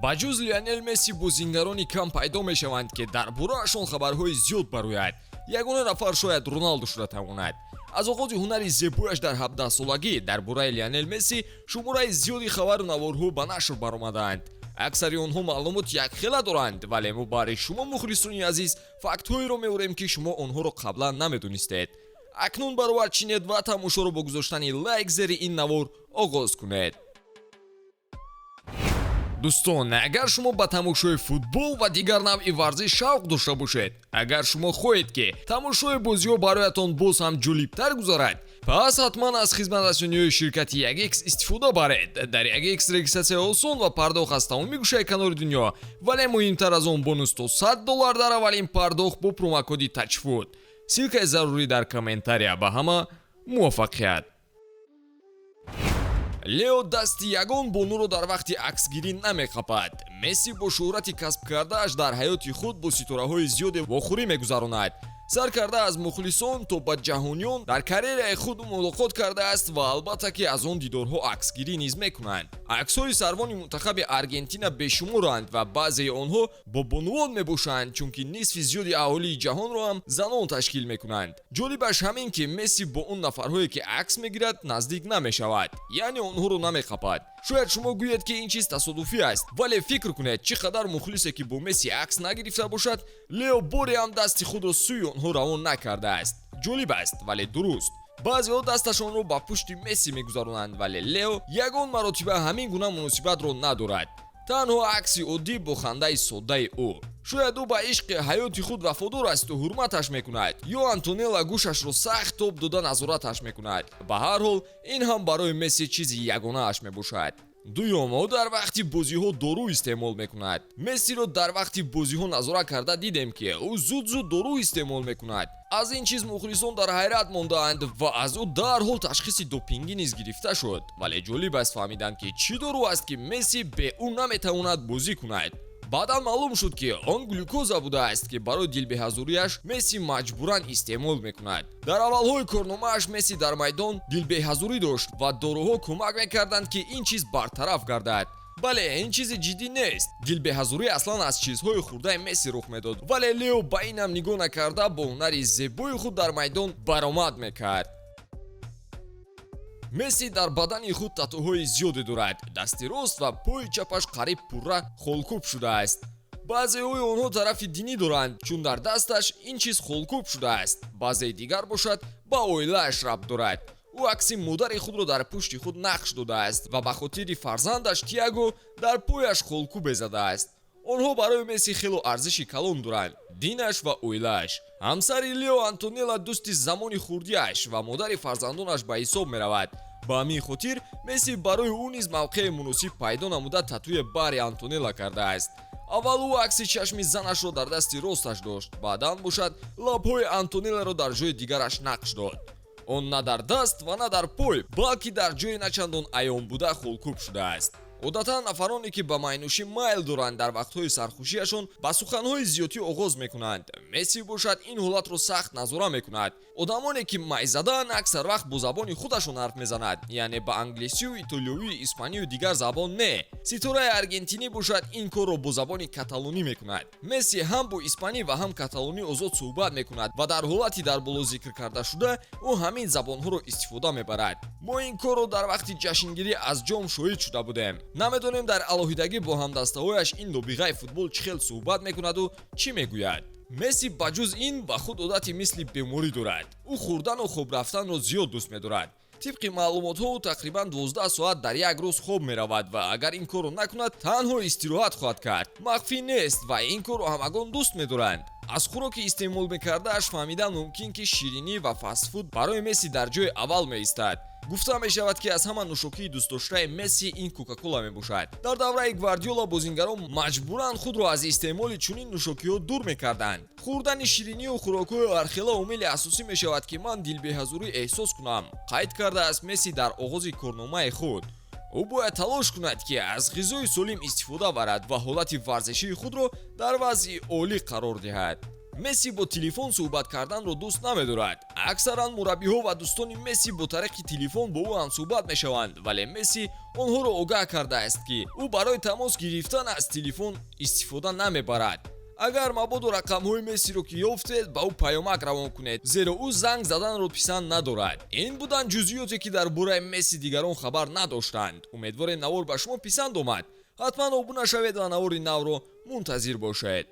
ба ҷуз Лионел Месси бозингарони кам пайдо мешаванд ки дар бораашон хабарҳои зиёд барояд. Ягона нафар шояд Роналду шуда тавонад. аз оғози ҳунари зебояш дар 17-солагӣ дар бораи Лионел Месси шумораи зиёди хабару наворҳо ба нашр баромадаанд. аксари онҳо маълумоти якхела доранд, вале мо барои шумо мухлисони азиз фактҳоеро меорем ки шумо онҳоро қаблан намедонистед. акнун баровар чинед ва тамошоро бо гузоштани лайк зери ин навор оғоз кунед. дӯстон, агар шумо ба тамошои футбол ва дигар навъи варзиш шавқ дошта бошед, агар шумо хоҳед ки тамошои бозиҳо бароятон боз ҳам ҷолибтар гузарад, пас ҳатман аз хизматрасониҳои ширкати 1x истифода баред. дар 1x регистратсия осон ва пардохт аз тамоми гӯшаи канори дунё, вале муҳимтар аз он бонус то $100 дар аввалин пардохт бо промокоди тачфуд. силкаи зарурӣ дар комментария. ба ҳама муваффақият. Лео дасти ягон бонуро дар вақти аксгирӣ намеқапад. Месси бо шӯҳрати касб кардааш дар ҳаёти худ бо ситораҳои зиёде вохӯрӣ мегузаронад. сар карда аз мухлисон то ба ҷаҳониён дар карьераи худ мулоқот кардааст ва албатта ки аз он дидорҳо аксгирӣ низ мекунанд. аксҳои сарвони мунтахаби Аргентина бешуморанд ва баъзеи онҳо бо бонувон мебошанд, чунки нисфи зиёди аҳолии ҷаҳонро ҳам занон ташкил мекунанд. ҷолибаш ҳамин ки Месси бо он нафарҳое ки акс мегирад наздик намешавад, яъне онҳоро намеқапад. шояд шумо гӯед ки ин чиз тасодуфӣ аст, вале фикр кунед чӣ қадар мухлисе ки бо Месси акс нагирифта бошад, Лео боре ҳам дасти худро сӯи онҳо равон накардааст. ҷолиб аст, вале дуруст. баъзеҳо дасташонро ба пушти Месси мегузаронанд, вале Лео ягон маротиба ҳамин гуна муносибатро надорад. танҳо акси оддӣ бо хандаи соддаи ӯ. шояд ӯ ба ишқи ҳаёти худ вафодор асту ҳурматаш мекунад, ё Антонелла гӯшашро сахт тоб дода назораташ мекунад. ба ҳар ҳол ин ҳам барои Месси чизи ягонааш мебошад. дуюм, ӯ дар вақти бозиҳо дору истеъмол мекунад. Мессиро дар вақти бозиҳо назорат карда дидем ки ӯ зуд дору истеъмол мекунад. аз ин чиз мухлисон дар ҳайрат мондаанд ва аз ӯ дарҳол ташхиси допингӣ низ гирифта шуд. вале ҷолиб аст фаҳмидан ки чӣ дору аст ки Месси бе ӯ наметавонад бозӣ кунад. баъдан маълум шуд ки он глюкоза будааст ки барои дилбеҳазорияш Месси маҷбуран истеъмол мекунад. дар аввалҳои корномааш Месси дар майдон дилбеҳазорӣ дошт ва доруҳо кӯмак мекарданд ки ин чиз бартараф гардад. бале ин чизи ҷиддӣ нест. дилбеҳазорӣ аслан аз чизҳои хурдаи Месси рух медод, вале Лео ба инам нигоҳ накарда бо ҳунари зебои худ дар майдон баромад мекард. Месси дар бадани худ татуҳои зиёде дорад. дасти рост ва пои чапаш қариб пурра холкӯб шудааст. баъзеҳои онҳо тарафи динӣ доранд, чун дар дасташ ин чиз холкӯб шудааст. баъзеи дигар бошад ба оилааш рабт дорад. ӯ акси модари худро дар пушти худ нақш додааст ва ба хотири фарзандаш Тиаго дар пояш холкӯбе задааст. онҳо барои Месси хело арзиши калон доранд: динаш ва оилааш. ҳамсари Лео Антонелла дӯсти замони хурдиаш ва модари фарзандонаш ба ҳисоб меравад. ба ҳамин хотир Месси барои ӯ низ мавқеи муносиб пайдо намуда татуи бари Антонелла кардааст. аввал ӯ акси чашми занашро дар дасти росташ дошт, баъдан бошад лабҳои Антонелларо дар ҷои дигараш нақш дод. он на дар даст ва на дар пой, балки дар ҷои начандон аён буда холкӯб шудааст. одатан нафароне ки ба майнӯшӣ майл доранд дар вақтҳои сархушиашон ба суханҳои зиётӣ оғоз мекунанд. Месси бошад ин ҳолатро сахт назора мекунад. одамоне ки май задаанд аксар вақт бо забони худашон ҳарф мезанад, яъне ба англисию, итолиёвию, испанию дигар забон не. ситораи аргентинӣ бошад ин корро бо забони каталонӣ мекунад. Месси ҳам бо испанӣ ва ҳам каталонӣ озод суҳбат мекунад ва дар ҳолати дар боло зикр карда шуда ӯ ҳамин забонҳоро истифода мебарад. мо ин корро дар вақти ҷашнгирӣ аз ҷом шоҳид шуда будем. намедонем дар алоҳидагӣ бо ҳамдастаҳояш ин нобиғаи футбол чӣ хел суҳбат мекунаду чӣ мегӯяд. Месси ба ҷуз ин ба худ одати мисли беморӣ дорад. ӯ хӯрдану хоб рафтанро зиёд дӯст медорад. тибқи маълумотҳо ӯ тақрибан 12 соат дар як рӯз хоб меравад ва агар ин корро накунад танҳо истироҳат хоҳад кард. махфӣ нест ва ин корро ҳамагон дӯст медоранд. аз хӯроки истеъмол мекардааш фаҳмидан мумкин ки ширинӣ ва фастфуд барои Месси дар ҷои аввал меистад. гуфта мешавад ки аз ҳама нӯшокии дӯстдоштаи Месси ин кока-кола мебошад. дар давраи Гвардиола бозингарон маҷбуран худро аз истеъмоли чунин нӯшокиҳо дур мекарданд. хӯрдани ширинию хӯрокҳои ҳархела омили асосӣ мешавад ки ман дилбеҳазорӣ эҳсос кунам, қайд кардааст Месси дар оғози корномаи худ. ӯ бояд талош кунад ки аз ғизои солим истифода барад ва ҳолати варзишии худро дар вазъи олӣ қарор диҳад. месси бо телефон суҳбат карданро дӯст намедорад. Аксаран мураббиҳо ва дӯстони месси бо тариқи телефон бо ӯ ҳамсуҳбат мешаванд, вале месси онҳоро огаҳ кардааст ки ӯ барои тамос гирифтан аз телефон истифода намебарад. Агар мабодо рақамҳои мессиро ки ёфтед ба ӯ паёмак равон кунед, зеро ӯ занг заданро писанд надорад. Ин буданд ҷузъиёте ки дар бораи месси дигарон хабар надоштанд. Умедворем навор ба шумо писанд омад. ҳатман обуна шавед ва навори навро мунтазир бошед.